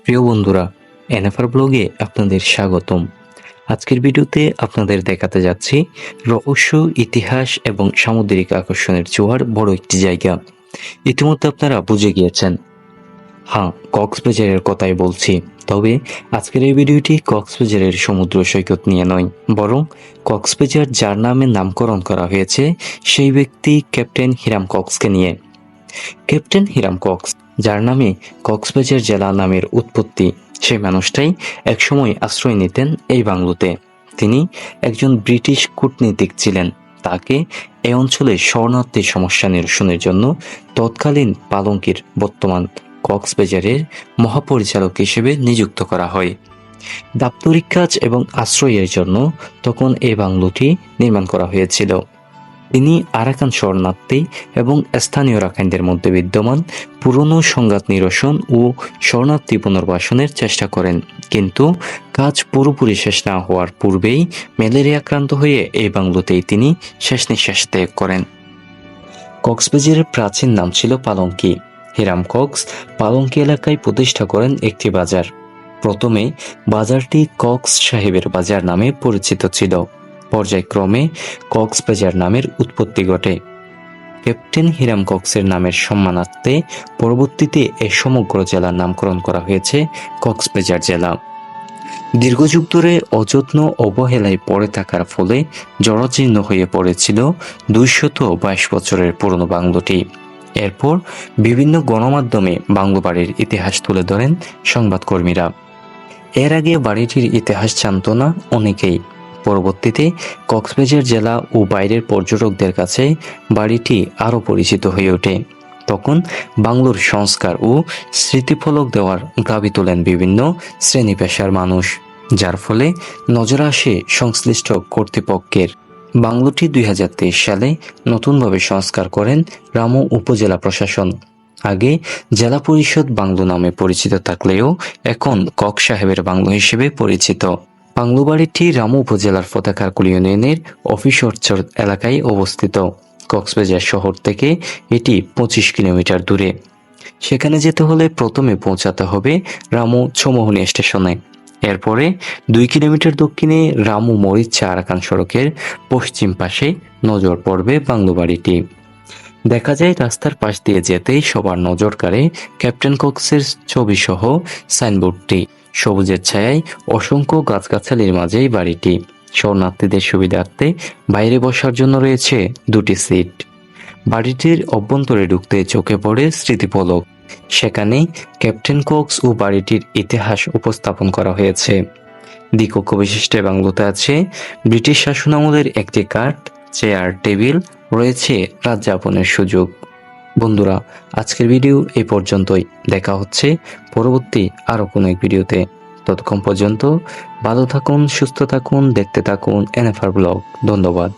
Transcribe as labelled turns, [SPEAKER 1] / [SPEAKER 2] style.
[SPEAKER 1] প্রিয় বন্ধুরা, এনএফআর ব্লগে আপনাদের স্বাগতম। আজকের ভিডিওতে আপনাদের দেখাতে যাচ্ছি রহস্য, ইতিহাস এবং সামুদ্রিক আকর্ষণের জোয়ার বড় একটি জায়গা। ইতিমধ্যে আপনারা বুঝে গিয়েছেন, হ্যাঁ, কক্সবাজারের কথাই বলছি। তবে আজকের এই ভিডিওটি কক্সবাজারের সমুদ্র সৈকত নিয়ে নয়, বরং কক্সবাজার যার নামে নামকরণ করা হয়েছে সেই ব্যক্তি ক্যাপ্টেন হিরাম কক্সকে নিয়ে। ক্যাপ্টেন হিরাম কক্স, যার নামে কক্সবাজার জেলা নামের উৎপত্তি, সেই মানুষটাই একসময় আশ্রয় নিতেন এই বাংলোতে। তিনি একজন ব্রিটিশ কূটনীতিক ছিলেন। তাকে এই অঞ্চলে শরণার্থী সমস্যা নিরসনের জন্য তৎকালীন পালঙ্কির বর্তমান কক্সবাজারের মহাপরিচালক হিসেবে নিযুক্ত করা হয়। দাপ্তরিক কাজ এবং আশ্রয়ের জন্য তখন এই বাংলোটি নির্মাণ করা হয়েছিল। তিনি আরাকান শরণার্থী এবং স্থানীয় রাখাইনদের মধ্যে বিদ্যমান পুরনো সংঘাত নিরসন ও শরণার্থী পুনর্বাসনের চেষ্টা করেন, কিন্তু কাজ পুরোপুরি শেষ না হওয়ার পূর্বেই ম্যালেরিয়া আক্রান্ত হয়ে এই বাংলোতেই তিনি শেষ নিঃশ্বাস ত্যাগ করেন। কক্সবাজারের প্রাচীন নাম ছিল পালঙ্কি। হিরাম কক্স পালঙ্কি এলাকায় প্রতিষ্ঠা করেন একটি বাজার। প্রথমে বাজারটি কক্স সাহেবের বাজার নামে পরিচিত ছিল। পর্যায়ক্রমে কক্সবাজার নামের উৎপত্তি ঘটে। ক্যাপ্টেন হিরাম কক্সের নামের সম্মানার্থে পরবর্তীতে এ সমগ্র জেলার নামকরণ করা হয়েছে কক্সবাজার জেলা। দীর্ঘযুগ ধরে অযত্ন অবহেলায় পড়ে থাকার ফলে জরাজীর্ণ হয়ে পড়েছিল 222 বছরের পুরনো বাংলোটি। এরপর বিভিন্ন গণমাধ্যমে বাংলো বাড়ির ইতিহাস তুলে ধরেন সংবাদকর্মীরা। এর আগে বাড়িটির ইতিহাস জানত না অনেকেই। পরবর্তীতে কক্সবাজার জেলা ও বাইরের পর্যটকদের কাছে বাড়িটি আরও পরিচিত হয়ে ওঠে। তখন বাংলোর সংস্কার ও স্মৃতিফলক দেওয়ার দাবি তোলেন বিভিন্ন শ্রেণী পেশার মানুষ, যার ফলে নজরে আসে সংশ্লিষ্ট কর্তৃপক্ষের। বাংলোটি 2023 সালে নতুনভাবে সংস্কার করেন রামু উপজেলা প্রশাসন। আগে জেলা পরিষদ বাংলো নামে পরিচিত থাকলেও এখন কক সাহেবের বাংলো হিসেবে পরিচিত। বাংলো বাড়িটি রামু উপজেলার ফতেখারকুল ইউনিয়নের অফিসরচর এলাকায় অবস্থিত। কক্সবাজার শহর থেকে এটি 25 কিলোমিটার দূরে। সেখানে যেতে হলে প্রথমে পৌঁছাতে হবে রামু চৌমুহনী স্টেশনে। এরপরে 2 কিলোমিটার দক্ষিণে রামু মরিচা আরাকান সড়কের পশ্চিম পাশে নজর পড়বে বাংলো বাড়িটি। দেখা যায় রাস্তার পাশ দিয়ে যেতেই সবার নজর কাড়ে ক্যাপ্টেন কক্সের ছবি সহ সাইনবোর্ডটি। সবুজের ছায়ায় অসংখ্য গাছগাছালির মাঝেই বাড়িটি। শরণার্থীদের সুবিধার্থে বাইরে বসার জন্য রয়েছে 2টি সিট। বাড়িটির অভ্যন্তরে ঢুকতে চোখে পড়ে স্মৃতিফলক। সেখানে ক্যাপ্টেন কক্স ও বাড়িটির ইতিহাস উপস্থাপন করা হয়েছে। দ্বিকক্ষ বিশিষ্ট বাংলোতে আছে ব্রিটিশ শাসনামলের একটি কাঠ, চেয়ার, টেবিল, রয়েছে রাত যাপনের সুযোগ। বন্ধুরা, আজকের ভিডিও এই পর্যন্তই। দেখা হচ্ছে পরবর্তী আরো কোনো এক ভিডিওতে। ততক্ষণ পর্যন্ত ভালো থাকুন, সুস্থ থাকুন, দেখতে থাকুন এনএফআর ব্লগ। ধন্যবাদ।